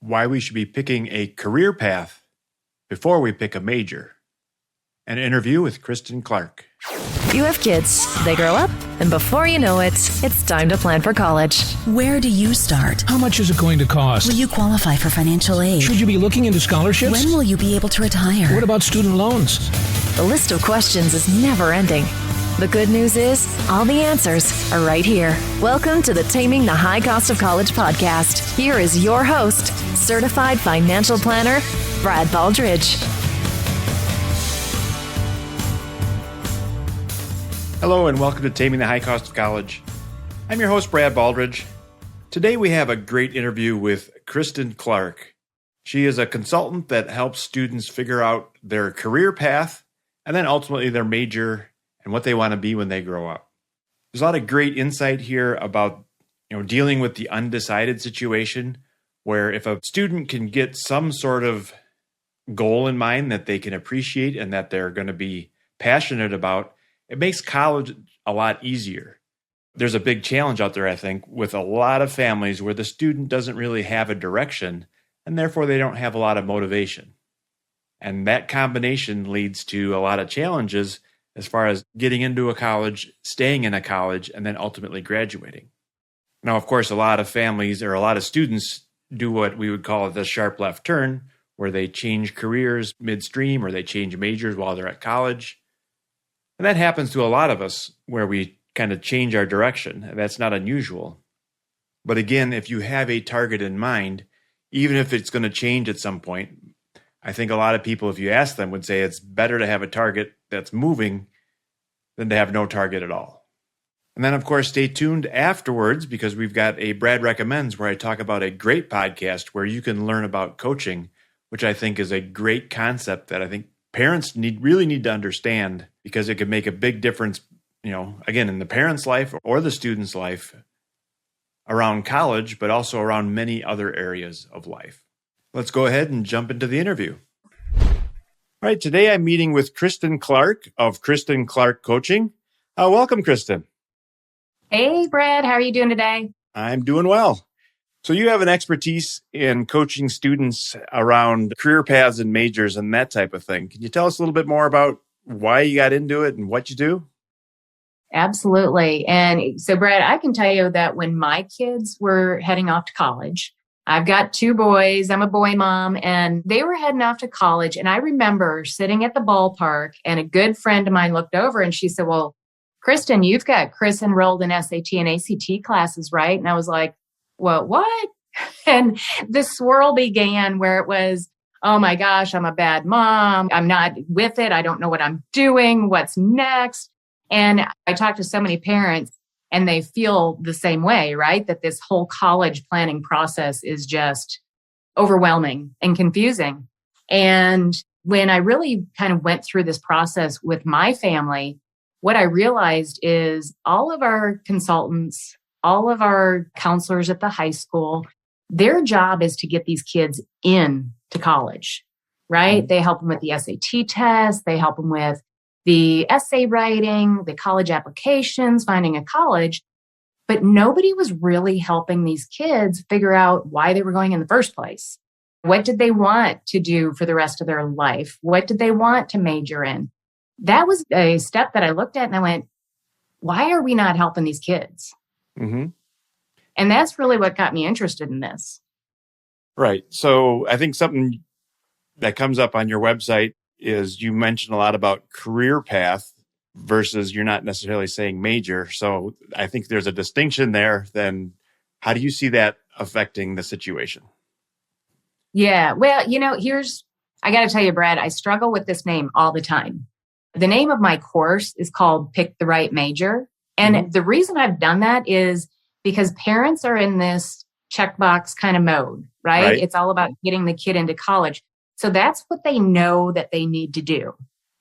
why we should be picking a career path before we pick a major. An interview with Kristin Clark. You have kids, they grow up, and before you know it, it's time to plan for college. Where do you start? How much is it going to cost? Will you qualify for financial aid? Should you be looking into scholarships? When will you be able to retire? What about student loans? The list of questions is never ending. The good news is, all the answers are right here. Welcome to the Taming the High Cost of College podcast. Here is your host, certified financial planner, Brad Baldridge. Hello and welcome to Taming the High Cost of College. I'm your host, Brad Baldridge. Today we have a great interview with Kristin Clark. She is a consultant that helps students figure out their career path and then ultimately their major and what they want to be when they grow up. There's a lot of great insight here about dealing with the undecided situation, where if a student can get some sort of goal in mind that they can appreciate and that they're going to be passionate about, it makes college a lot easier. There's a big challenge out there, I think, with a lot of families where the student doesn't really have a direction and therefore they don't have a lot of motivation. And that combination leads to a lot of challenges as far as getting into a college, staying in a college, and then ultimately graduating. Now, of course, a lot of families or a lot of students do what we would call the sharp left turn, where they change careers midstream or they change majors while they're at college. And that happens to a lot of us where we kind of change our direction. That's not unusual. But again, if you have a target in mind, even if it's going to change at some point, I think a lot of people, if you ask them, would say it's better to have a target that's moving than to have no target at all. And then, of course, stay tuned afterwards because we've got a Brad Recommends where I talk about a great podcast where you can learn about coaching, which I think is a great concept that I think parents really need to understand because it could make a big difference, again, in the parent's life or the student's life around college, but also around many other areas of life. Let's go ahead and jump into the interview. All right, today I'm meeting with Kristin Clark of Kristin Clark Coaching. Welcome, Kristin. Hey, Brad. How are you doing today? I'm doing well. So you have an expertise in coaching students around career paths and majors and that type of thing. Can you tell us a little bit more about why you got into it and what you do? Absolutely. And so, Brad, I can tell you that when my kids were heading off to college, I've got two boys, I'm a boy mom, and they were heading off to college. And I remember sitting at the ballpark and a good friend of mine looked over and she said, well, Kristin, you've got Chris enrolled in SAT and ACT classes, right? And I was like, well, what? And the swirl began where it was, oh my gosh, I'm a bad mom. I'm not with it. I don't know what I'm doing. What's next? And I talked to so many parents and they feel the same way, right? That this whole college planning process is just overwhelming and confusing. And when I really kind of went through this process with my family, what I realized is all of our consultants, all of our counselors at the high school, their job is to get these kids in to college, right? They help them with the SAT test. They help them with the essay writing, the college applications, finding a college. But nobody was really helping these kids figure out why they were going in the first place. What did they want to do for the rest of their life? What did they want to major in? That was a step that I looked at and I went, why are we not helping these kids? Mm-hmm. And that's really what got me interested in this. Right. So I think something that comes up on your website is you mentioned a lot about career path versus you're not necessarily saying major. So I think there's a distinction there. Then how do you see that affecting the situation? Yeah. Well, I got to tell you, Brad, I struggle with this name all the time. The name of my course is called Pick the Right Major. And the reason I've done that is because parents are in this checkbox kind of mode, right? It's all about getting the kid into college. So that's what they know that they need to do.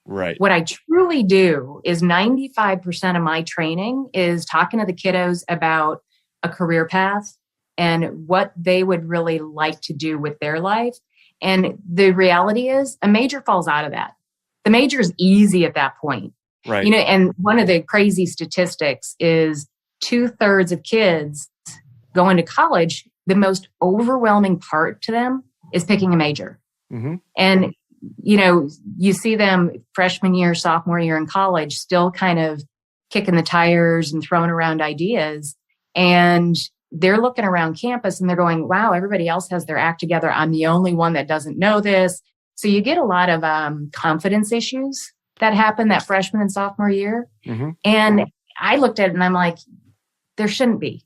Right. What I truly do is 95% of my training is talking to the kiddos about a career path and what they would really like to do with their life. And the reality is a major falls out of that. The major is easy at that point. Right. And one of the crazy statistics is 2/3 of kids going to college the most overwhelming part to them is picking a major. Mm-hmm. And, you see them freshman year, sophomore year in college, still kind of kicking the tires and throwing around ideas. And they're looking around campus and they're going, wow, everybody else has their act together. I'm the only one that doesn't know this. So you get a lot of confidence issues that happen that freshman and sophomore year. Mm-hmm. And I looked at it and I'm like, there shouldn't be.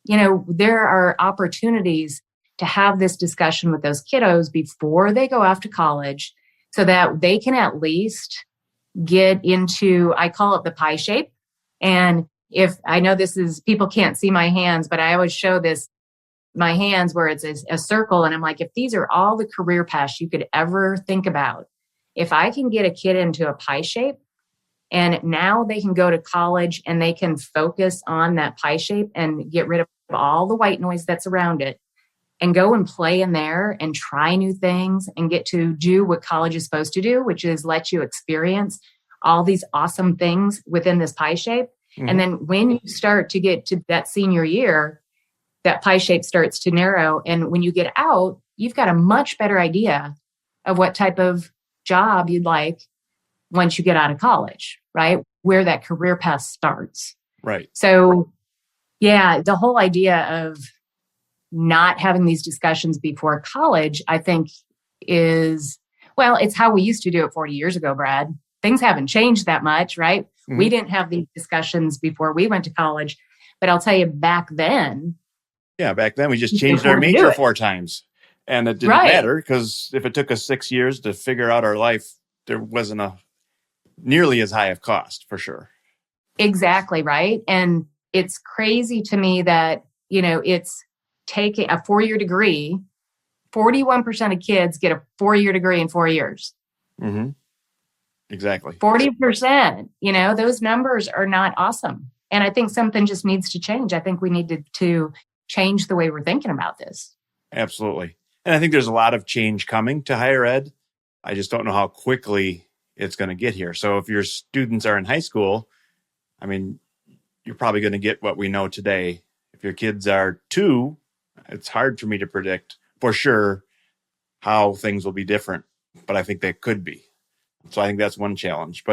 There are opportunities to have this discussion with those kiddos before they go off to college so that they can at least get into, I call it the pie shape. And if I know people can't see my hands, but I always show my hands where it's a circle. And I'm like, if these are all the career paths you could ever think about, if I can get a kid into a pie shape and now they can go to college and they can focus on that pie shape and get rid of all the white noise that's around it and go and play in there and try new things and get to do what college is supposed to do, which is let you experience all these awesome things within this pie shape. Mm-hmm. And then when you start to get to that senior year, that pie shape starts to narrow. And when you get out, you've got a much better idea of what type of job you'd like once you get out of college, right? Where that career path starts. Right. So, yeah, the whole idea of not having these discussions before college, I think it's how we used to do it 40 years ago, Brad. Things haven't changed that much, right? Mm-hmm. We didn't have these discussions before we went to college. But I'll tell you, back then. Yeah, back then we just changed our major 4 times. And it didn't matter because if it took us 6 years to figure out our life, there wasn't nearly as high of cost for sure. Exactly, right? And it's crazy to me that, it's taking a 4-year degree. 41% of kids get a 4-year degree in 4 years. Mm-hmm. Exactly. 40%, those numbers are not awesome. And I think something just needs to change. I think we need to change the way we're thinking about this. Absolutely. And I think there's a lot of change coming to higher ed. I just don't know how quickly it's going to get here. So if your students are in high school, you're probably going to get what we know today. If your kids are 2, it's hard for me to predict for sure how things will be different, but I think they could be. So I think that's one challenge.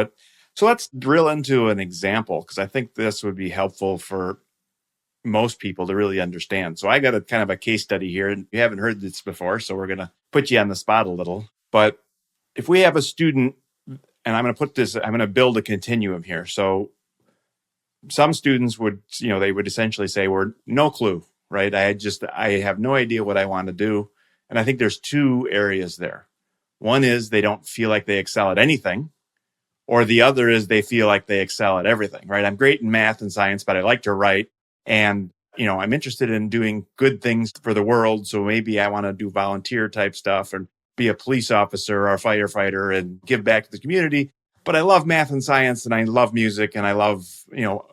So let's drill into an example because I think this would be helpful for most people to really understand. So I got a kind of a case study here, and you haven't heard this before, so we're going to put you on the spot a little. But if we have a student, and I'm going to build a continuum here. So some students would, they would essentially say, we're no clue, right? I have no idea what I want to do. And I think there's 2 areas there. One is they don't feel like they excel at anything, or the other is they feel like they excel at everything, right? I'm great in math and science, but I like to write. And, I'm interested in doing good things for the world. So maybe I want to do volunteer type stuff and be a police officer or a firefighter and give back to the community. But I love math and science and I love music and I love, so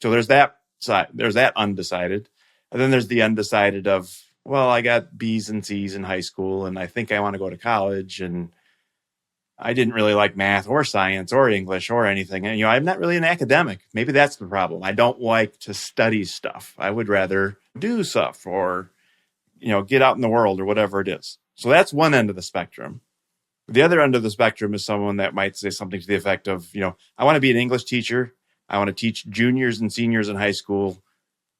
there's that side, there's that undecided. And then there's the undecided of, well, I got B's and C's in high school and I think I want to go to college and I didn't really like math or science or English or anything. And, I'm not really an academic. Maybe that's the problem. I don't like to study stuff. I would rather do stuff or, get out in the world or whatever it is. So that's one end of the spectrum. The other end of the spectrum is someone that might say something to the effect of, I want to be an English teacher. I want to teach juniors and seniors in high school.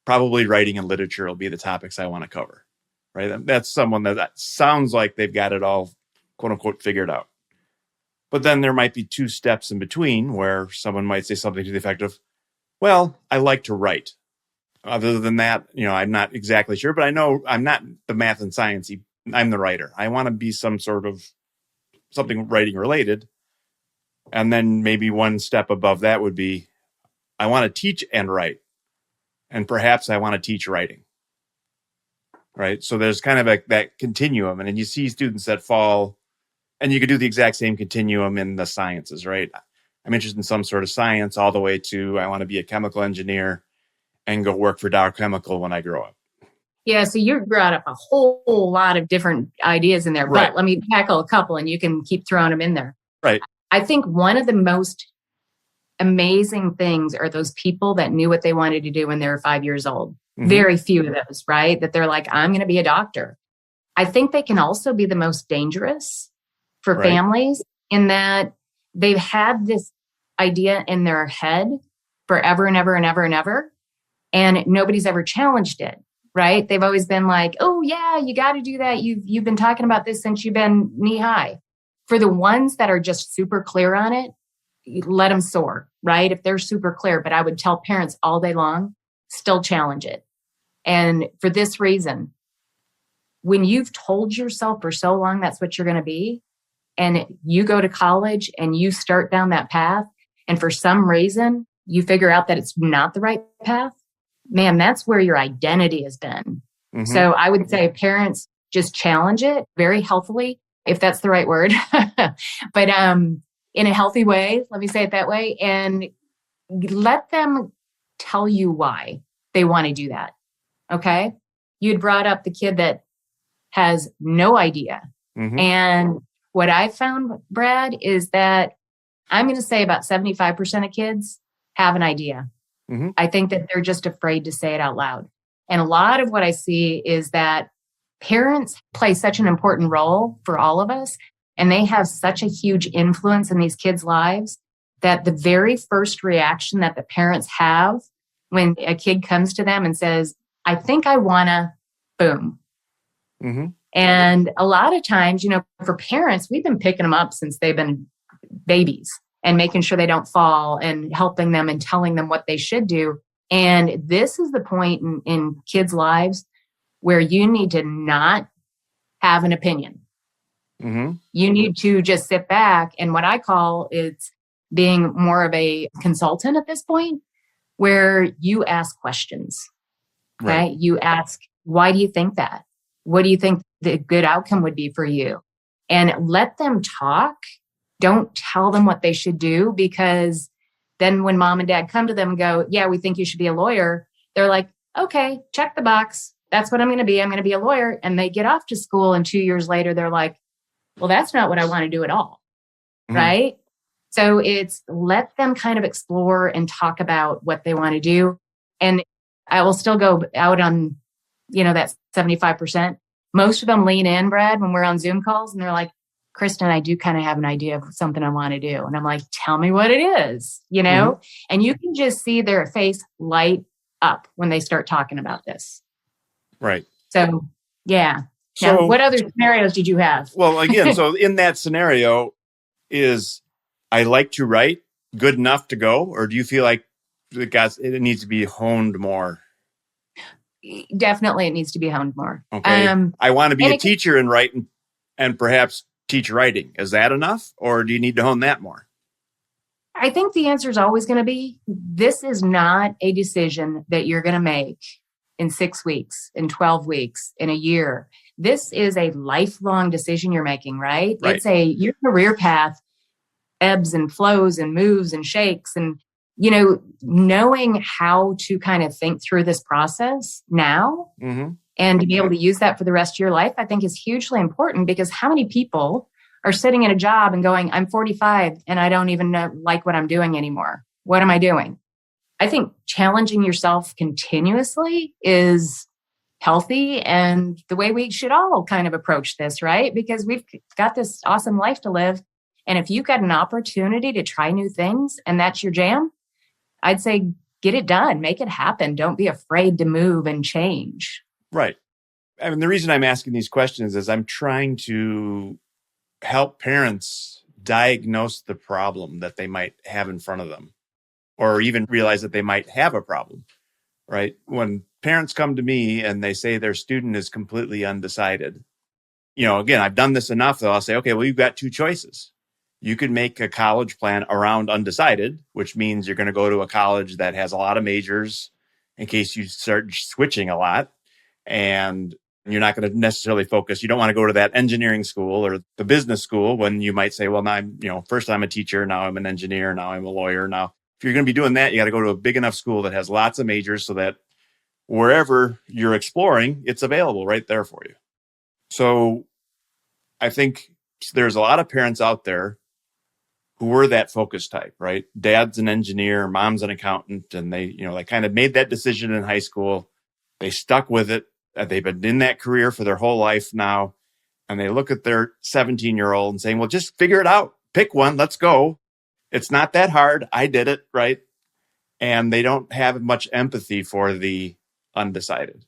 Probably writing and literature will be the topics I want to cover, right? That's someone that sounds like they've got it all, quote unquote, figured out. But then there might be 2 steps in between where someone might say something to the effect of, well, I like to write. Other than that, I'm not exactly sure, but I know I'm not the math and science. I'm the writer. I want to be some sort of something writing related. And then maybe one step above that would be, I want to teach and write. And perhaps I want to teach writing. Right. So there's kind of that continuum. And then you see students that fall. And you could do the exact same continuum in the sciences, right? I'm interested in some sort of science all the way to I want to be a chemical engineer and go work for Dow Chemical when I grow up. Yeah, so you brought up a whole lot of different ideas in there, Right. But let me tackle a couple and you can keep throwing them in there. Right. I think one of the most amazing things are those people that knew what they wanted to do when they were 5 years old. Very few of those, right? That they're like, I'm going to be a doctor. I think they can also be the most dangerous for families in that they've had this idea in their head forever and ever and ever and ever, and nobody's ever challenged it, right? They've always been like, oh yeah, you got to do that. You've been talking about this since you've been knee high. For the ones that are just super clear on it, let them soar, right? If they're super clear, but I would tell parents all day long, still challenge it. And for this reason, when you've told yourself for so long that's what you're going to be, and you go to college and you start down that path, and for some reason you figure out that it's not the right path, man, that's where your identity has been. So I would say parents just challenge it very healthily, if that's the right word, but in a healthy way, let me say it that way, and let them tell you why they want to do that. Okay. You'd brought up the kid that has no idea. And what I found, Brad, is that I'm going to say about 75% of kids have an idea. I think that they're just afraid to say it out loud. And a lot of what I see is that parents play such an important role for all of us, and they have such a huge influence in these kids' lives that the very first reaction that the parents have when a kid comes to them and says, I think I want to, boom. And a lot of times, for parents, we've been picking them up since they've been babies and making sure they don't fall and helping them and telling them what they should do. And this is the point in kids' lives where you need to not have an opinion. You need to just sit back. And what I call it's being more of a consultant at this point, where you ask questions. Right? You ask, why do you think that? What do you think the good outcome would be for you? And let them talk. Don't tell them what they should do, because then when mom and dad come to them and go, yeah, we think you should be a lawyer, they're like, okay, check the box. That's what I'm going to be. I'm going to be a lawyer. And they get off to school, and 2 years later, they're like, well, that's not what I want to do at all. Right? So it's let them kind of explore and talk about what they want to do. And I will still go out on, that 75%. Most of them lean in, Brad, when we're on Zoom calls, and they're like, Kristin, I do kind of have an idea of something I want to do. And I'm like, tell me what it is, and you can just see their face light up when they start talking about this. Right. So, yeah. So, now, what other scenarios did you have? Well, again, so in that scenario, is I like to write good enough to go, or do you feel like it needs to be honed more? Definitely, it needs to be honed more. Okay. I want to be a teacher and write and perhaps teach writing. Is that enough, or do you need to hone that more? I think the answer is always going to be, this is not a decision that you're going to make in 6 weeks, in 12 weeks, in a year. This is a lifelong decision you're making, right? It's your career path ebbs and flows and moves and shakes, and knowing how to kind of think through this process now and to be able to use that for the rest of your life, I think is hugely important, because how many people are sitting in a job and going, I'm 45 and I don't even like what I'm doing anymore. What am I doing? I think challenging yourself continuously is healthy, and the way we should all kind of approach this, right? Because we've got this awesome life to live. And if you've got an opportunity to try new things and that's your jam, I'd say get it done, make it happen. Don't be afraid to move and change. Right. I mean, the reason I'm asking these questions is I'm trying to help parents diagnose the problem that they might have in front of them, or even realize that they might have a problem, right? When parents come to me and they say their student is completely undecided, again, I've done this enough that I'll say, okay, well, you've got two choices. You could make a college plan around undecided, which means you're going to go to a college that has a lot of majors in case you start switching a lot. And you're not going to necessarily focus. You don't want to go to that engineering school or the business school when you might say, well, now first I'm a teacher, now I'm an engineer, now I'm a lawyer. Now, if you're going to be doing that, you got to go to a big enough school that has lots of majors so that wherever you're exploring, it's available right there for you. So I think there's a lot of parents out there who were that focus type, right? Dad's an engineer, mom's an accountant, and they kind of made that decision in high school. they stuck with it. They've been in that career for their whole life now. And they look at their 17-year-old and saying, well, just figure it out. Pick one. Let's go. It's not that hard. I did it, right? And they don't have much empathy for the undecided.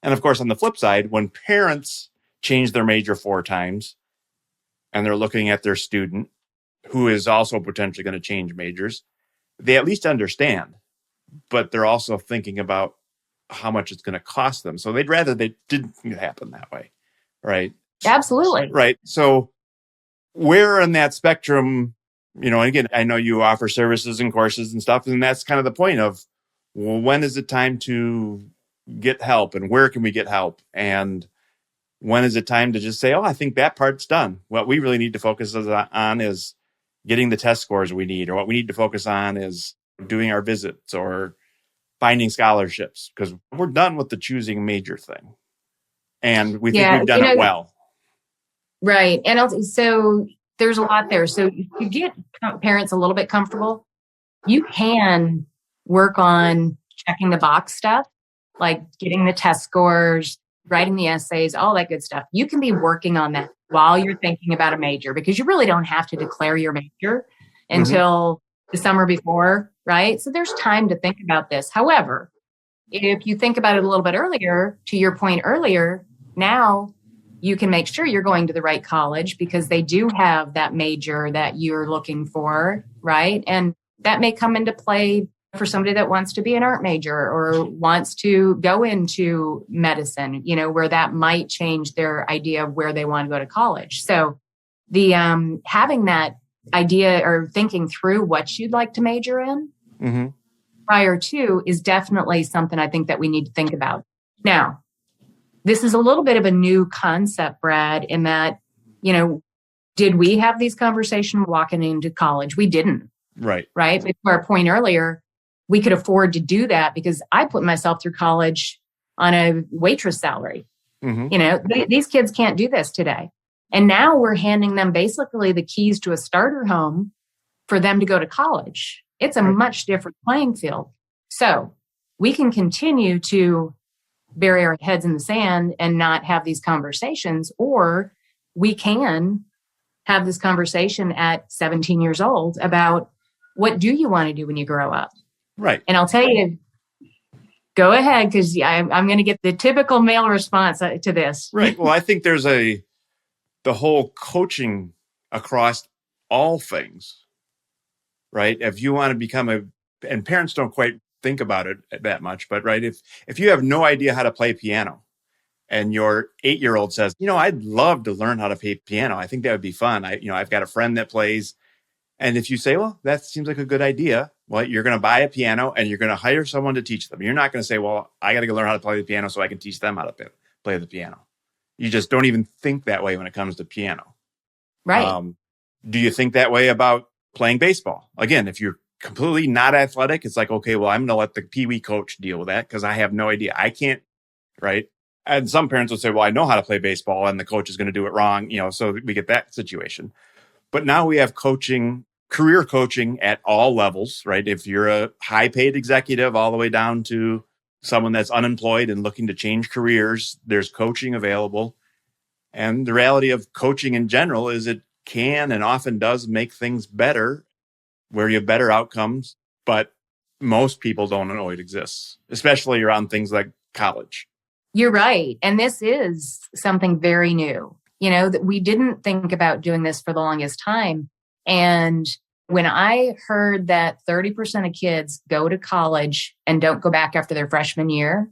And of course, on the flip side, when parents change their major 4 times and they're looking at their student who is also potentially going to change majors, they at least understand, but they're also thinking about how much it's going to cost them. So they'd rather they didn't happen that way, right? Absolutely. Right. So where in that spectrum, and again, I know you offer services and courses and stuff, and that's kind of the point of, well, when is it time to get help and where can we get help? And when is it time to just say, oh, I think that part's done. What we really need to focus on is getting the test scores we need, or what we need to focus on is doing our visits or finding scholarships, because we're done with the choosing major thing. And we think we've done it well. Right. And so there's a lot there. So you get parents a little bit comfortable. You can work on checking the box stuff, like getting the test scores, writing the essays, all that good stuff. You can be working on that while you're thinking about a major, because you really don't have to declare your major until the summer before, right? So there's time to think about this. However, if you think about it a little bit earlier, to your point earlier, now you can make sure you're going to the right college because they do have that major that you're looking for, right? And that may come into play for somebody that wants to be an art major or wants to go into medicine, where that might change their idea of where they want to go to college. So the having that idea or thinking through what you'd like to major in prior to is definitely something I think that we need to think about. Now, this is a little bit of a new concept, Brad, in that, did we have these conversations walking into college? We didn't. Right. Right. But to our point earlier, we could afford to do that because I put myself through college on a waitress salary. These kids can't do this today. And now we're handing them basically the keys to a starter home for them to go to college. It's a much different playing field. So we can continue to bury our heads in the sand and not have these conversations, or we can have this conversation at 17 years old about what do you want to do when you grow up? Right. And I'll tell you, go ahead, because I'm going to get the typical male response to this. Right. Well, I think there's the whole coaching across all things, right? If you want to become and parents don't quite think about it that much, but right, if you have no idea how to play piano and your 8-year-old says, I'd love to learn how to play piano. I think that would be fun. I've got a friend that plays. And if you say, well, that seems like a good idea, well, you're going to buy a piano and you're going to hire someone to teach them. You're not going to say, well, I got to go learn how to play the piano so I can teach them how to play the piano. You just don't even think that way when it comes to piano. Right. Do you think that way about playing baseball? Again, if you're completely not athletic, it's like, okay, well, I'm going to let the Pee Wee coach deal with that because I have no idea. I can't, right? And some parents would say, well, I know how to play baseball and the coach is going to do it wrong, so we get that situation. But now we have career coaching at all levels, right? If you're a high paid executive all the way down to someone that's unemployed and looking to change careers, there's coaching available. And the reality of coaching in general is it can and often does make things better where you have better outcomes, but most people don't know it exists, especially around things like college. You're right. And this is something very new, that we didn't think about doing this for the longest time. And when I heard that 30% of kids go to college and don't go back after their freshman year,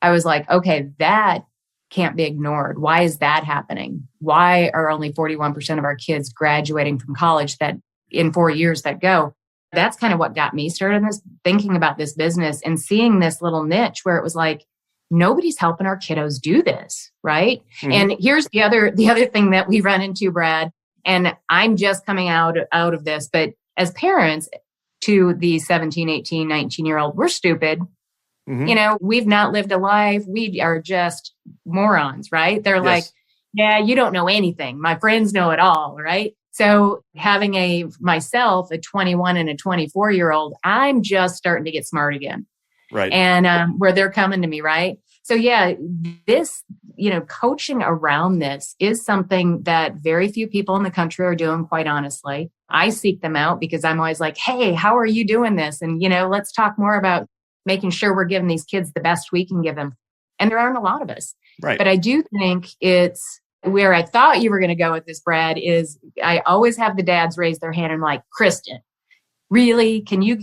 I was like, okay, that can't be ignored. Why is that happening? Why are only 41% of our kids graduating from college that in 4 years that go? That's kind of what got me started in this, thinking about this business and seeing this little niche where it was like, nobody's helping our kiddos do this, right? And here's the other thing that we run into, Brad, and I'm just coming out of this, but as parents to the 17, 18, 19-year-old, we're stupid. We've not lived a life. We are just morons, right? They're like, yeah, you don't know anything. My friends know it all, right? So having myself, a 21 and a 24-year-old, I'm just starting to get smart again. Right. And where they're coming to me, right? So yeah, this, coaching around this is something that very few people in the country are doing, quite honestly. I seek them out because I'm always like, hey, how are you doing this? And, let's talk more about making sure we're giving these kids the best we can give them. And there aren't a lot of us. Right. But I do think it's where I thought you were going to go with this, Brad, is I always have the dads raise their hand and I'm like, Kristin, really? Can you,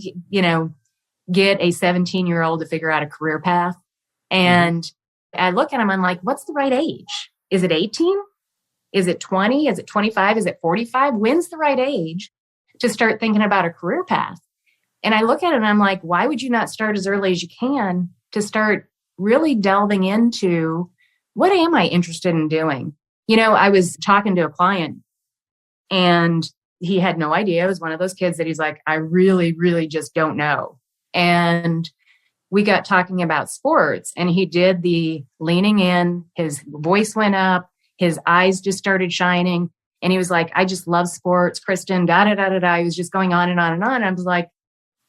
get a 17-year-old to figure out a career path? And I look at him, I'm like, what's the right age? Is it 18? Is it 20? Is it 25? Is it 45? When's the right age to start thinking about a career path? And I look at it and I'm like, why would you not start as early as you can to start really delving into what am I interested in doing? I was talking to a client and he had no idea. It was one of those kids that he's like, I really, really just don't know. And we got talking about sports and he did the leaning in, his voice went up, his eyes just started shining. And he was like, I just love sports, Kristin, da-da-da-da-da. He was just going on and on and on. I was like,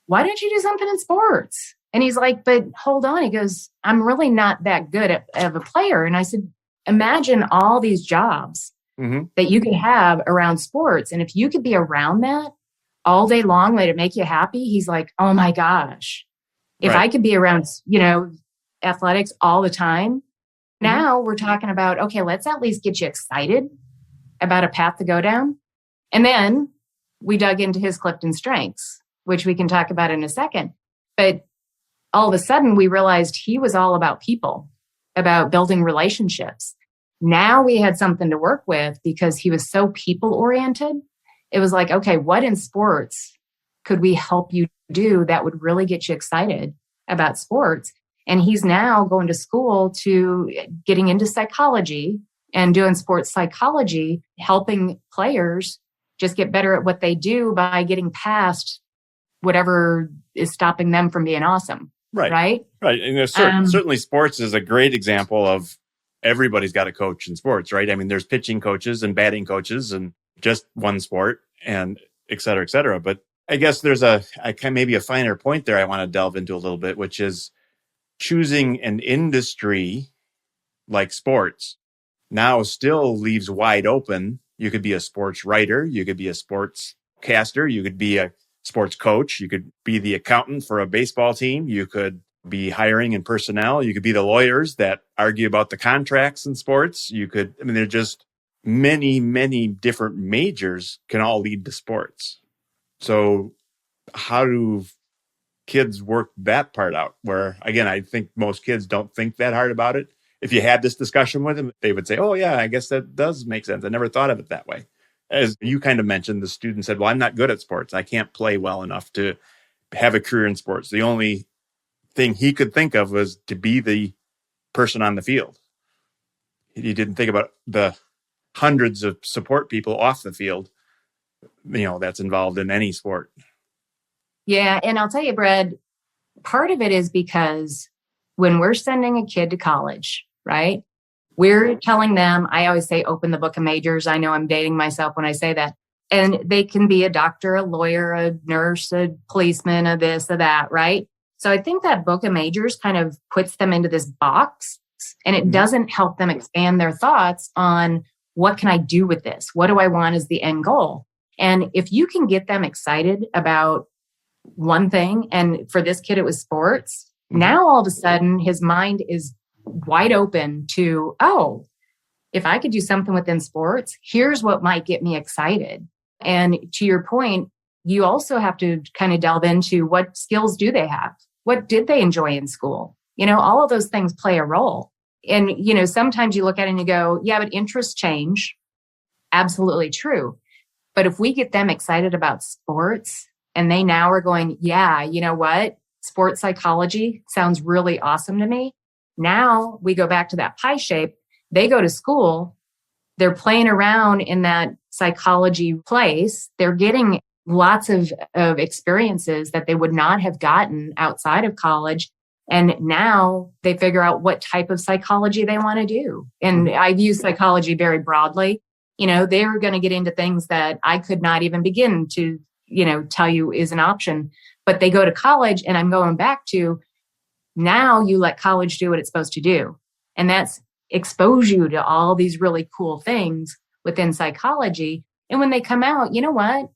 why don't you do something in sports? And he's like, but hold on. He goes, I'm really not that good of a player. And I said, imagine all these jobs that you could have around sports. And if you could be around that all day long, let it make you happy. He's like, oh my gosh, if I could be around, athletics all the time. Now we're talking about, okay, let's at least get you excited about a path to go down. And then we dug into his CliftonStrengths, which we can talk about in a second. But all of a sudden we realized he was all about people, about building relationships. Now we had something to work with because he was so people oriented. It was like, okay, what in sports could we help you do that would really get you excited about sports? And he's now going to school to getting into psychology and doing sports psychology, helping players just get better at what they do by getting past whatever is stopping them from being awesome. Right. And certainly sports is a great example of everybody's got a coach in sports, right? I mean, there's pitching coaches and batting coaches and just one sport and et cetera, et cetera. But I guess there's maybe a finer point there I want to delve into a little bit, which is choosing an industry like sports now still leaves wide open. You could be a sports writer. You could be a sports caster. You could be a sports coach. You could be the accountant for a baseball team. You could be hiring and personnel. You could be the lawyers that argue about the contracts in sports. They're just many, many different majors can all lead to sports. So how do kids work that part out? Where, again, I think most kids don't think that hard about it. If you had this discussion with them, they would say, oh, yeah, I guess that does make sense. I never thought of it that way. As you kind of mentioned, the student said, well, I'm not good at sports. I can't play well enough to have a career in sports. The only thing he could think of was to be the person on the field. He didn't think about the hundreds of support people off the field, that's involved in any sport. Yeah. And I'll tell you, Brad, part of it is because when we're sending a kid to college, right, we're telling them, I always say, open the book of majors. I know I'm dating myself when I say that. And they can be a doctor, a lawyer, a nurse, a policeman, a this, a that, right? So I think that book of majors kind of puts them into this box and it doesn't help them expand their thoughts on what can I do with this? What do I want as the end goal? And if you can get them excited about one thing, and for this kid, it was sports. Now, all of a sudden, his mind is wide open to, oh, if I could do something within sports, here's what might get me excited. And to your point, you also have to kind of delve into what skills do they have? What did they enjoy in school? All of those things play a role. And, sometimes you look at it and you go, yeah, but interests change. Absolutely true. But if we get them excited about sports and they now are going, yeah, you know what? Sports psychology sounds really awesome to me. Now we go back to that pie shape. They go to school. They're playing around in that psychology place. They're getting lots of experiences that they would not have gotten outside of college. And now they figure out what type of psychology they want to do. And I view psychology very broadly. They're going to get into things that I could not even begin to, tell you is an option. But they go to college, and I'm going back to, Now you let college do what it's supposed to do. And that's expose you to all these really cool things within psychology. And when they come out, you know what?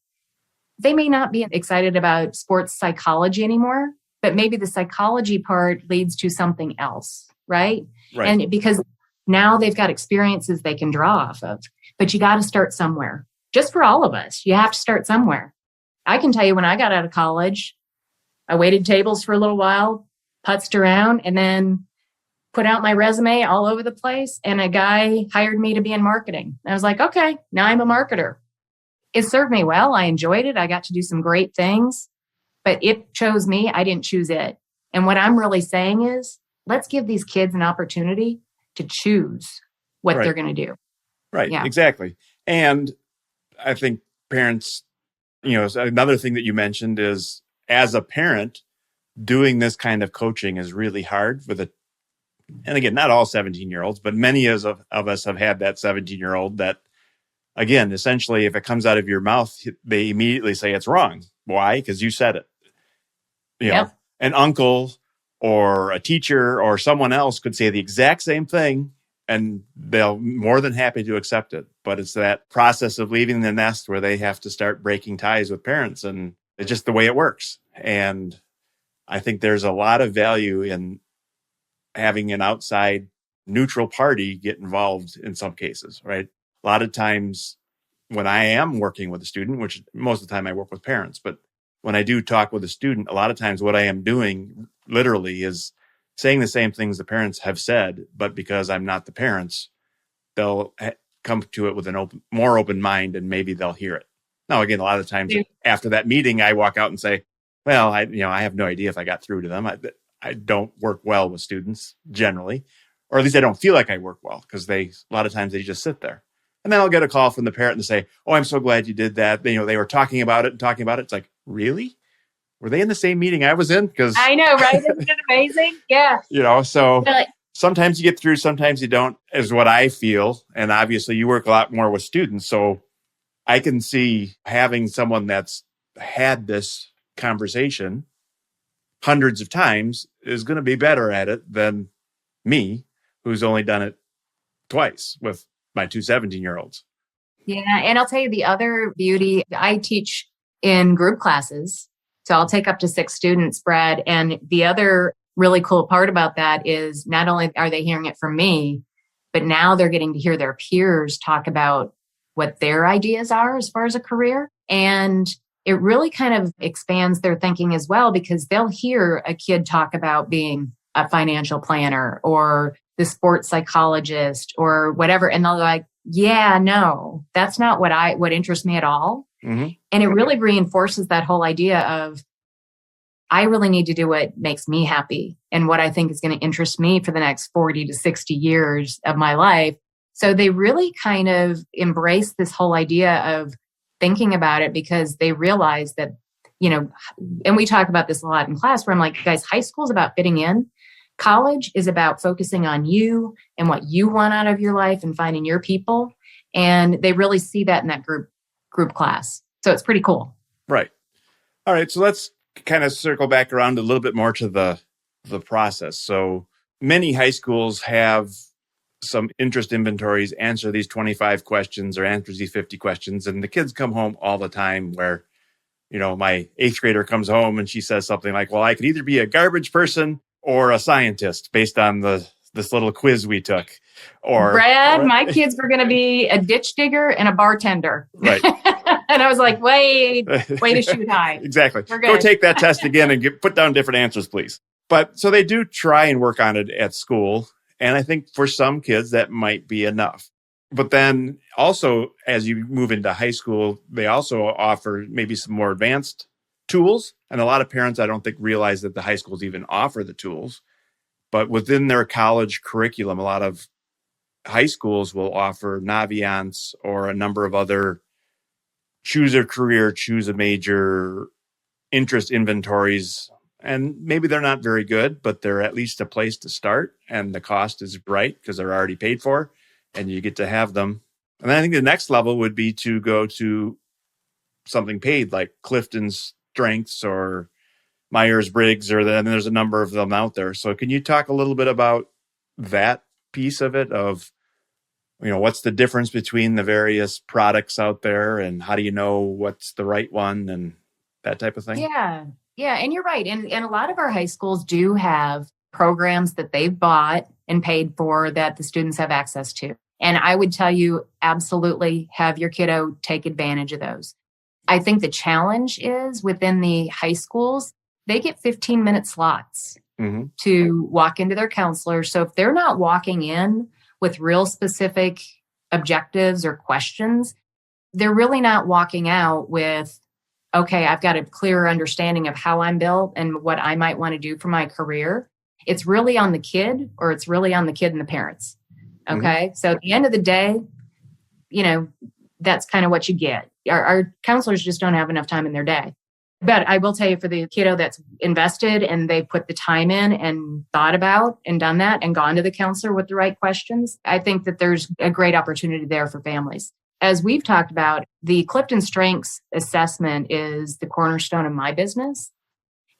They may not be excited about sports psychology anymore, but maybe the psychology part leads to something else, right? Right. And because now they've got experiences they can draw off of. But you got to start somewhere. Just for all of us, you have to start somewhere. I can tell you when I got out of college, I waited tables for a little while, putzed around, and then put out my resume all over the place. And a guy hired me to be in marketing. I was like, okay, now I'm a marketer. It served me well. I enjoyed it. I got to do some great things, but it chose me. I didn't choose it. And what I'm really saying is, let's give these kids an opportunity to choose what they're going to do. Right. Yeah. Exactly. And I think parents, another thing that you mentioned is, as a parent, doing this kind of coaching is really hard and again, not all 17-year-olds, but many of us have had that 17-year-old that, again, essentially, if it comes out of your mouth, they immediately say it's wrong. Why? Because you said it. You know, an uncle or a teacher or someone else could say the exact same thing, and they'll more than happy to accept it. But it's that process of leaving the nest where they have to start breaking ties with parents, and it's just the way it works. And I think there's a lot of value in having an outside neutral party get involved in some cases, right? A lot of times when I am working with a student, which most of the time I work with parents, but when I do talk with a student, a lot of times what I am doing literally is saying the same things the parents have said, but because I'm not the parents, they'll come to it with more open mind, and maybe they'll hear it. Now, again, a lot of times after that meeting, I walk out and say, well, I have no idea if I got through to them. I don't work well with students generally, or at least I don't feel like I work well, because a lot of times they just sit there. And then I'll get a call from the parent and say, oh, I'm so glad you did that. They were talking about it. It's like, really? Were they in the same meeting I was in? Because I know, right? Isn't it amazing? Yeah. So sometimes you get through, sometimes you don't, is what I feel. And obviously you work a lot more with students. So I can see having someone that's had this conversation hundreds of times is going to be better at it than me, who's only done it twice with my two 17-year-olds. Yeah. And I'll tell you the other beauty, I teach in group classes. So I'll take up to 6 students, Brad. And the other really cool part about that is not only are they hearing it from me, but now they're getting to hear their peers talk about what their ideas are as far as a career. And it really kind of expands their thinking as well, because they'll hear a kid talk about being a financial planner or the sports psychologist or whatever. And they'll be like, yeah, no, that's not what interests me at all. Mm-hmm. And it really reinforces that whole idea of, I really need to do what makes me happy and what I think is going to interest me for the next 40 to 60 years of my life. So they really kind of embrace this whole idea of thinking about it, because they realize that, and we talk about this a lot in class, where I'm like, guys, high school is about fitting in. College is about focusing on you and what you want out of your life and finding your people. And they really see that in that group class. So it's pretty cool. Right. All right. So let's kind of circle back around a little bit more to the process. So many high schools have some interest inventories, answer these 25 questions or answer these 50 questions. And the kids come home all the time where, my 8th grader comes home and she says something like, well, I could either be a garbage person or a scientist based on this little quiz we took. Or Brad, my kids were going to be a ditch digger and a bartender. Right. And I was like, way to shoot high. Exactly. Go take that test again and put down different answers, please. But so they do try and work on it at school. And I think for some kids that might be enough. But then also, as you move into high school, they also offer maybe some more advanced tools. And a lot of parents, I don't think, realize that the high schools even offer the tools. But within their college curriculum, a lot of high schools will offer Naviance or a number of other choose a career, choose a major interest inventories. And maybe they're not very good, but they're at least a place to start. And the cost is right because they're already paid for and you get to have them. And I think the next level would be to go to something paid like CliftonStrengths or Myers-Briggs, and there's a number of them out there. So can you talk a little bit about that piece of it, of, what's the difference between the various products out there, and how do you know what's the right one, and that type of thing? Yeah. Yeah. And you're right. And a lot of our high schools do have programs that they've bought and paid for that the students have access to. And I would tell you, absolutely have your kiddo take advantage of those. I think the challenge is within the high schools, they get 15-minute slots to walk into their counselor. So if they're not walking in with real specific objectives or questions, they're really not walking out with, okay, I've got a clearer understanding of how I'm built and what I might want to do for my career. It's really on the kid, or it's really on the kid and the parents. Okay. So at the end of the day, that's kind of what you get. Our counselors just don't have enough time in their day. But I will tell you, for the kiddo that's invested and they put the time in and thought about and done that and gone to the counselor with the right questions, I think that there's a great opportunity there for families. As we've talked about, the CliftonStrengths assessment is the cornerstone of my business.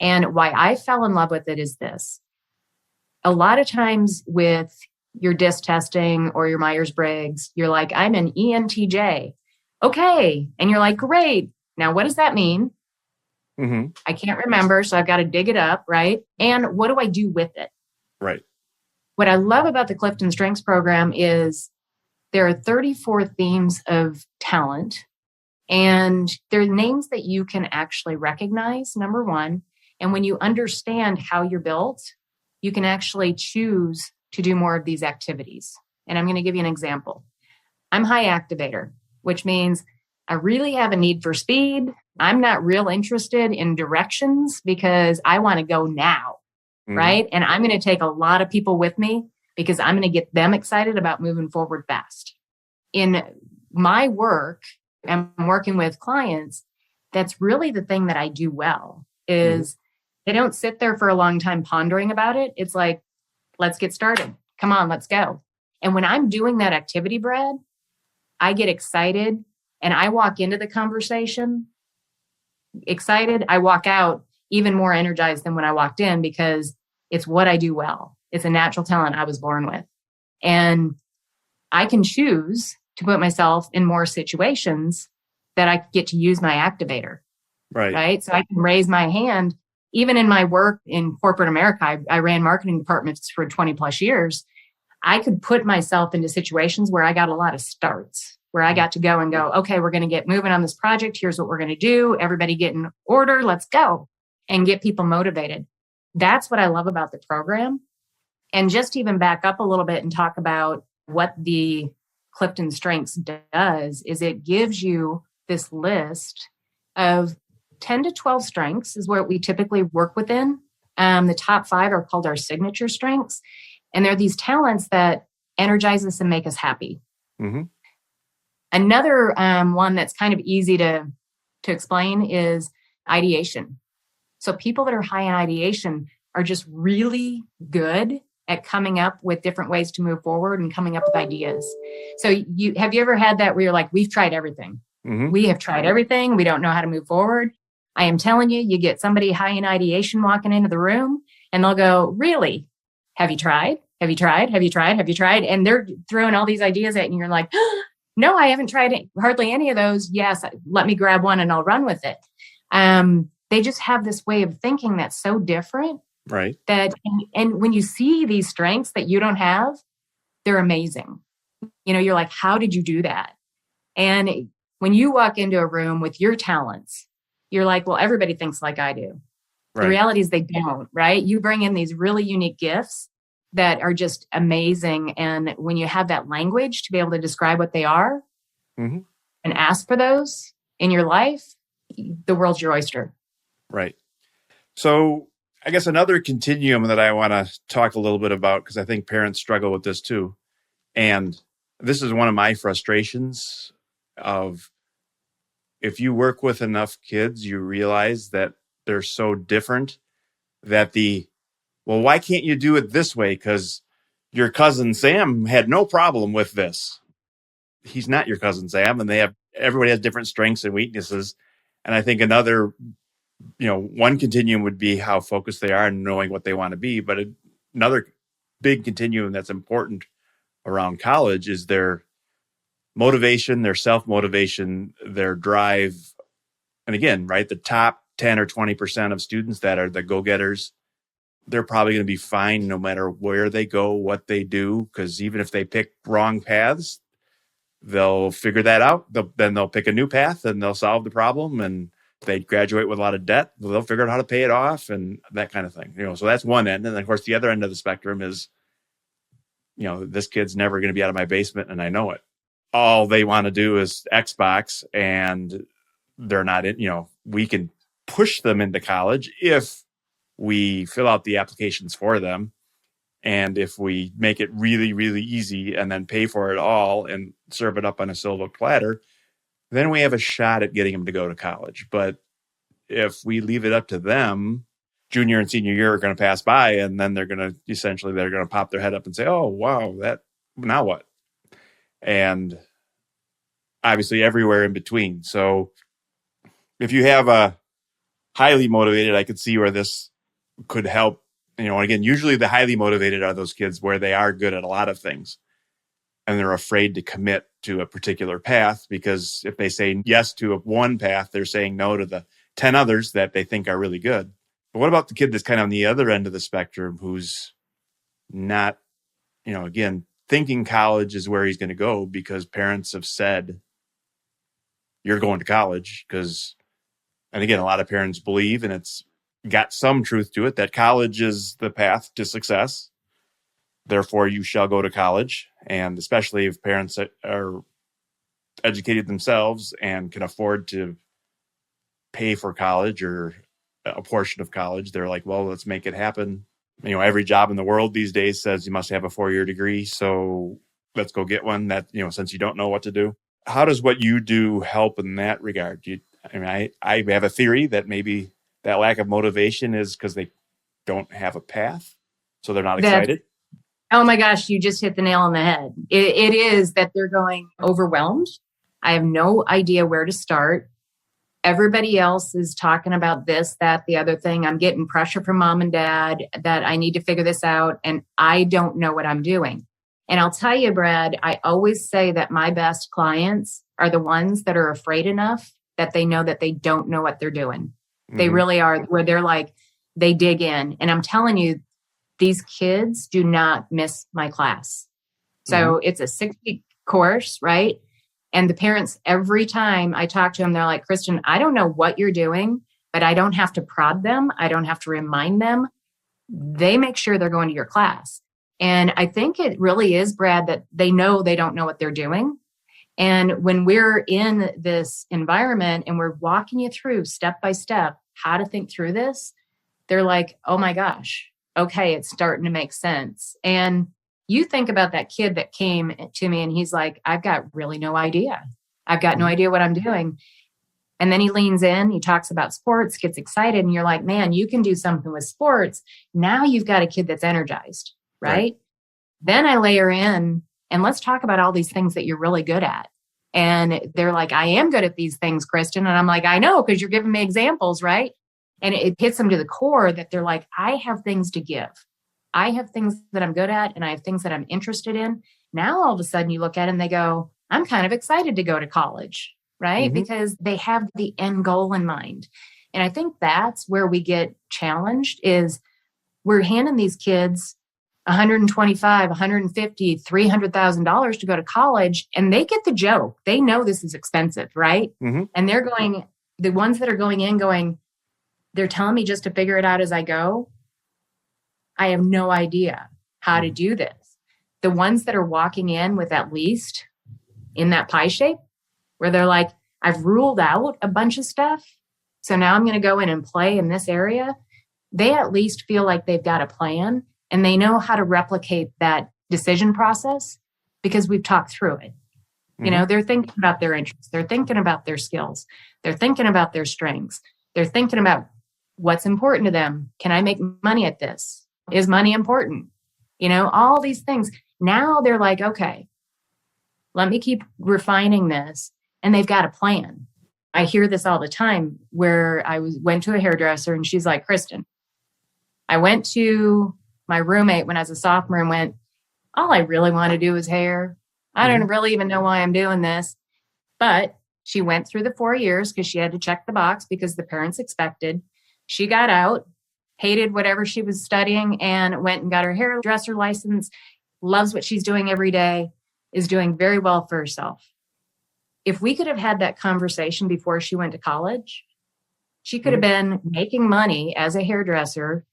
And why I fell in love with it is this. A lot of times with your DISC testing or your Myers-Briggs, you're like, I'm an ENTJ. Okay. And you're like, great. Now, what does that mean? I can't remember, so I've got to dig it up, right? And what do I do with it? Right. What I love about the CliftonStrengths program is there are 34 themes of talent, and they're names that you can actually recognize, number one. And when you understand how you're built, you can actually choose to do more of these activities. And I'm going to give you an example. I'm high activator, which means I really have a need for speed. I'm not real interested in directions because I want to go now, right? And I'm going to take a lot of people with me because I'm going to get them excited about moving forward fast. In my work, I'm working with clients. That's really the thing that I do well is they don't sit there for a long time pondering about it. It's like, let's get started. Come on, let's go. And when I'm doing that activity, Brad, I get excited and I walk into the conversation excited. I walk out even more energized than when I walked in because it's what I do well. It's a natural talent I was born with. And I can choose to put myself in more situations that I get to use my activator. Right. So I can raise my hand. Even in my work in corporate America, I ran marketing departments for 20 plus years. I could put myself into situations where I got a lot of starts, where I got to go, okay, we're going to get moving on this project. Here's what we're going to do. Everybody get in order. Let's go and get people motivated. That's what I love about the program. And just to even back up a little bit and talk about what the CliftonStrengths does is it gives you this list of 10 to 12 strengths is what we typically work within. The top 5 are called our signature strengths. And they're these talents that energize us and make us happy. Another one that's kind of easy to explain is ideation. So people that are high in ideation are just really good at coming up with different ways to move forward and coming up with ideas. So have you ever had that where you're like, we've tried everything. We have tried everything. We don't know how to move forward. I am telling you, you get somebody high in ideation walking into the room and they'll go, really? Have you tried? Have you tried? Have you tried? Have you tried? And they're throwing all these ideas at you and you're like, no, I haven't tried hardly any of those. Yes, let me grab one and I'll run with it. They just have this way of thinking that's so different. Right. And when you see these strengths that you don't have, they're amazing. You're like, how did you do that? And when you walk into a room with your talents, you're like, well, everybody thinks like I do. Right. The reality is they don't, right? You bring in these really unique gifts that are just amazing. And when you have that language to be able to describe what they are and ask for those in your life, the world's your oyster. Right. So I guess another continuum that I want to talk a little bit about, because I think parents struggle with this too. And this is one of my frustrations of if you work with enough kids, you realize that they're so different that well, why can't you do it this way? Because your cousin Sam had no problem with this. He's not your cousin Sam, and everybody has different strengths and weaknesses. And I think another one continuum would be how focused they are and knowing what they want to be. But another big continuum that's important around college is their motivation, their self-motivation, their drive. And again, right, the top 10 or 20% of students that are the go-getters, they're probably going to be fine no matter where they go, what they do, because even if they pick wrong paths, they'll figure that out. Then they'll pick a new path and they'll solve the problem. And if they graduate with a lot of debt, they'll figure out how to pay it off and that kind of thing. So that's one end. And then, of course, the other end of the spectrum is, this kid's never going to be out of my basement and I know it. All they want to do is Xbox, and they're not in, we can push them into college if we fill out the applications for them. And if we make it really, really easy and then pay for it all and serve it up on a silver platter, then we have a shot at getting them to go to college. But if we leave it up to them, junior and senior year are going to pass by, and then they're going to pop their head up and say, oh, wow, now what? And obviously everywhere in between. So if you have a highly motivated, I could see where this could help. And again, usually the highly motivated are those kids where they are good at a lot of things and they're afraid to commit to a particular path, because if they say yes to one path, they're saying no to the 10 others that they think are really good. But what about the kid that's kind of on the other end of the spectrum who's not, again, thinking college is where he's going to go because parents have said, you're going to college because, and again, a lot of parents believe, and it's got some truth to it, that college is the path to success. Therefore, you shall go to college. And especially if parents are educated themselves and can afford to pay for college or a portion of college, they're like, well, let's make it happen. Every job in the world these days says you must have a 4-year degree. So let's go get one that, since you don't know what to do. How does what you do help in that regard? I have a theory that maybe that lack of motivation is because they don't have a path. So they're not excited. Oh my gosh, you just hit the nail on the head. It is that they're going overwhelmed. I have no idea where to start. Everybody else is talking about this, that, the other thing. I'm getting pressure from mom and dad that I need to figure this out, and I don't know what I'm doing. And I'll tell you, Brad, I always say that my best clients are the ones that are afraid enough that they know that they don't know what they're doing. Mm-hmm. They really are, where they're like, they dig in. And I'm telling you, these kids do not miss my class. So It's a 6-week course, right? And the parents, every time I talk to them, they're like, Kristin, I don't know what you're doing, but I don't have to prod them. I don't have to remind them. They make sure they're going to your class. And I think it really is, Brad, that they know they don't know what they're doing. And when we're in this environment and we're walking you through step by step how to think through this, they're like, oh my gosh, okay, it's starting to make sense. And you think about that kid that came to me and he's like, I've got really no idea. I've got no idea what I'm doing. And then he leans in, he talks about sports, gets excited. And you're like, man, you can do something with sports. Now you've got a kid that's energized, right? Then I layer in, and let's talk about all these things that you're really good at. And they're like, I am good at these things, Kristin. And I'm like, I know, because you're giving me examples, right? And it hits them to the core that they're like, I have things to give. I have things that I'm good at, and I have things that I'm interested in. Now, all of a sudden you look at it and they go, I'm kind of excited to go to college, right? Because they have the end goal in mind. And I think that's where we get challenged is we're handing these kids $125, $150, $300,000 to go to college, and they get the joke. They know this is expensive, right? And they're going, the ones that are going in going, they're telling me just to figure it out as I go. I have no idea how to do this. The ones that are walking in with at least in that pie shape, where they're like, I've ruled out a bunch of stuff, so now I'm going to go in and play in this area. They at least feel like they've got a plan, and they know how to replicate that decision process because we've talked through it. You know, they're thinking about their interests. They're thinking about their skills. They're thinking about their strengths. They're thinking about what's important to them. Can I make money at this? Is money important? You know, all these things. Now they're like, okay, let me keep refining this. And they've got a plan. I hear this all the time where went to a hairdresser and she's like, Kristin, I went to my roommate when I was a sophomore and went, all I really want to do is hair. I don't really even know why I'm doing this. But she went through the 4 years because she had to check the box because the parents expected. She got out, hated whatever she was studying, and went and got her hairdresser license, loves what she's doing every day, is doing very well for herself. If we could have had that conversation before she went to college, she could have been making money as a hairdresser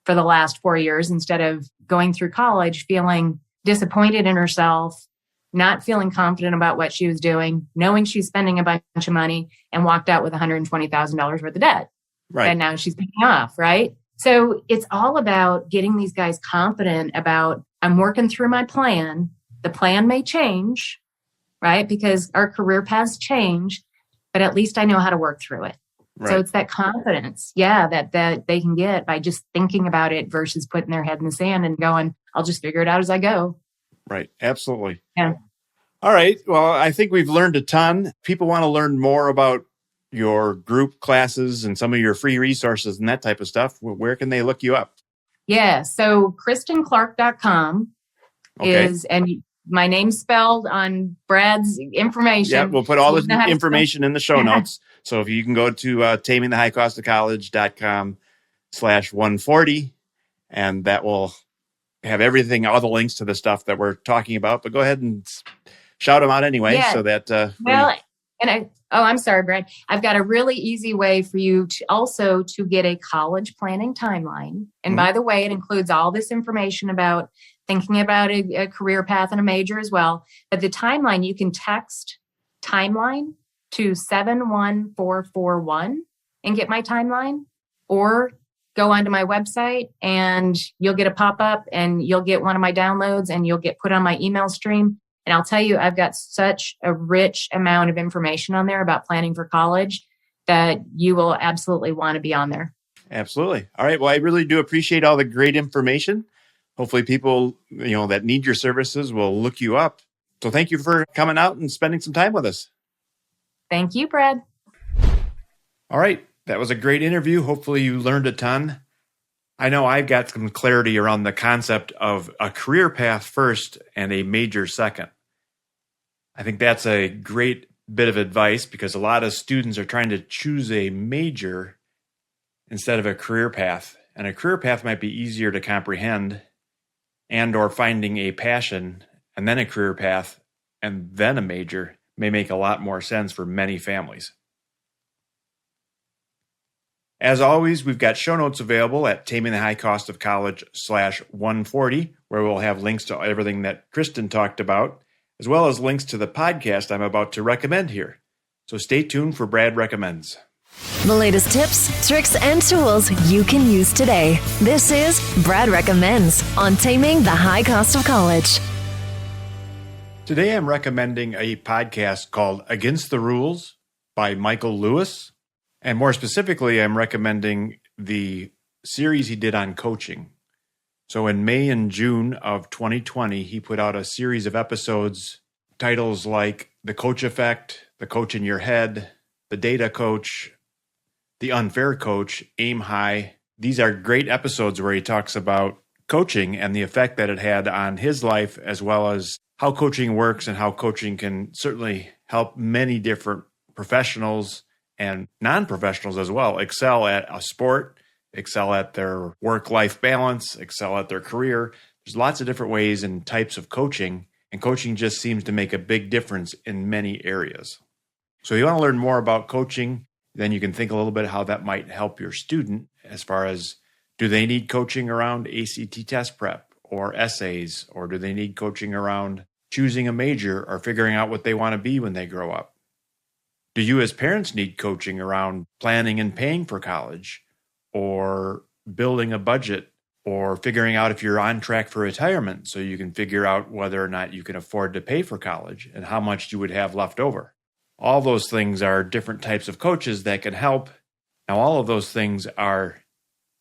for the last 4 years instead of going through college feeling disappointed in herself, not feeling confident about what she was doing, knowing she's spending a bunch of money, and walked out with $120,000 worth of debt. Right. And now she's paying off, right? So it's all about getting these guys confident about, I'm working through my plan. The plan may change, right? Because our career paths change, but at least I know how to work through it. Right. So it's that confidence, that they can get by just thinking about it versus putting their head in the sand and going, I'll just figure it out as I go. Right. Absolutely. Yeah. All right. Well, I think we've learned a ton. People want to learn more about your group classes and some of your free resources and that type of stuff. Where can they look you up? Yeah. So KristinClark.com is, and my name's spelled on Brad's information. Yeah, we'll put all the information in the show notes. So if you can go to tamingthehighcostofcollege.com/140, and that will have everything, all the links to the stuff that we're talking about. But go ahead and shout them out anyway, so that I'm sorry, Brad. I've got a really easy way for you to get a college planning timeline. And by the way, it includes all this information about thinking about a career path and a major as well. But the timeline, you can text timeline to 71441 and get my timeline, or go onto my website and you'll get a pop-up and you'll get one of my downloads and you'll get put on my email stream. And I'll tell you, I've got such a rich amount of information on there about planning for college that you will absolutely want to be on there. Absolutely. All right. Well, I really do appreciate all the great information. Hopefully people, that need your services will look you up. So thank you for coming out and spending some time with us. Thank you, Brad. All right. That was a great interview. Hopefully you learned a ton. I know I've got some clarity around the concept of a career path first and a major second. I think that's a great bit of advice because a lot of students are trying to choose a major instead of a career path. And a career path might be easier to comprehend, and or finding a passion and then a career path and then a major may make a lot more sense for many families. As always, we've got show notes available at tamingthehighcostofcollege.com/140, where we'll have links to everything that Kristin talked about, as well as links to the podcast I'm about to recommend here. So stay tuned for Brad Recommends. The latest tips, tricks, and tools you can use today. This is Brad Recommends on Taming the High Cost of College. Today I'm recommending a podcast called Against the Rules by Michael Lewis. And more specifically, I'm recommending the series he did on coaching. So in May and June of 2020, he put out a series of episodes, titles like The Coach Effect, The Coach in Your Head, The Data Coach, The Unfair Coach, Aim High. These are great episodes where he talks about coaching and the effect that it had on his life, as well as how coaching works and how coaching can certainly help many different professionals and non-professionals as well excel at a sport, excel at their work-life balance, excel at their career. There's lots of different ways and types of coaching, and coaching just seems to make a big difference in many areas. So if you want to learn more about coaching, then you can think a little bit how that might help your student as far as, do they need coaching around ACT test prep or essays, or do they need coaching around choosing a major or figuring out what they want to be when they grow up? Do you as parents need coaching around planning and paying for college, or building a budget, or figuring out if you're on track for retirement so you can figure out whether or not you can afford to pay for college and how much you would have left over? All those things are different types of coaches that can help. Now, all of those things are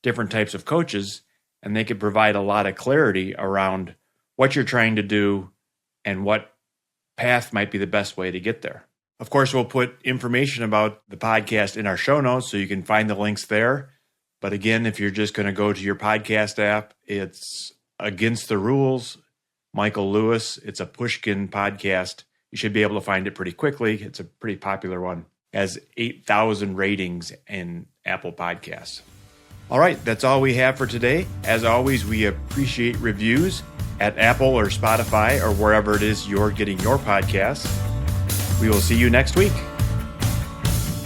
different types of coaches, and they can provide a lot of clarity around what you're trying to do and what path might be the best way to get there. Of course, we'll put information about the podcast in our show notes so you can find the links there. But again, if you're just going to go to your podcast app, it's Against the Rules, Michael Lewis. It's a Pushkin podcast. You should be able to find it pretty quickly. It's a pretty popular one. Has 8,000 ratings in Apple Podcasts. All right, that's all we have for today. As always, we appreciate reviews at Apple or Spotify or wherever it is you're getting your podcasts. We will see you next week.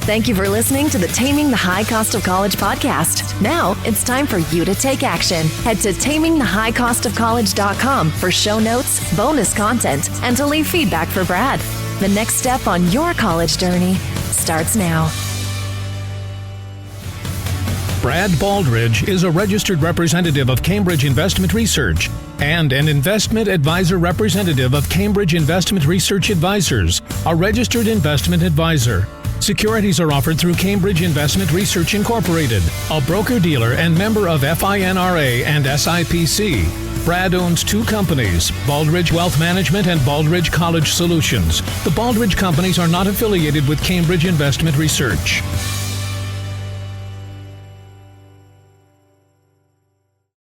Thank you for listening to the Taming the High Cost of College podcast. Now it's time for you to take action. Head to tamingthehighcostofcollege.com for show notes, bonus content, and to leave feedback for Brad. The next step on your college journey starts now. Brad Baldridge is a registered representative of Cambridge Investment Research and an investment advisor representative of Cambridge Investment Research Advisors, a registered investment advisor. Securities are offered through Cambridge Investment Research Incorporated, a broker-dealer and member of FINRA and SIPC. Brad owns two companies, Baldridge Wealth Management and Baldridge College Solutions. The Baldridge companies are not affiliated with Cambridge Investment Research.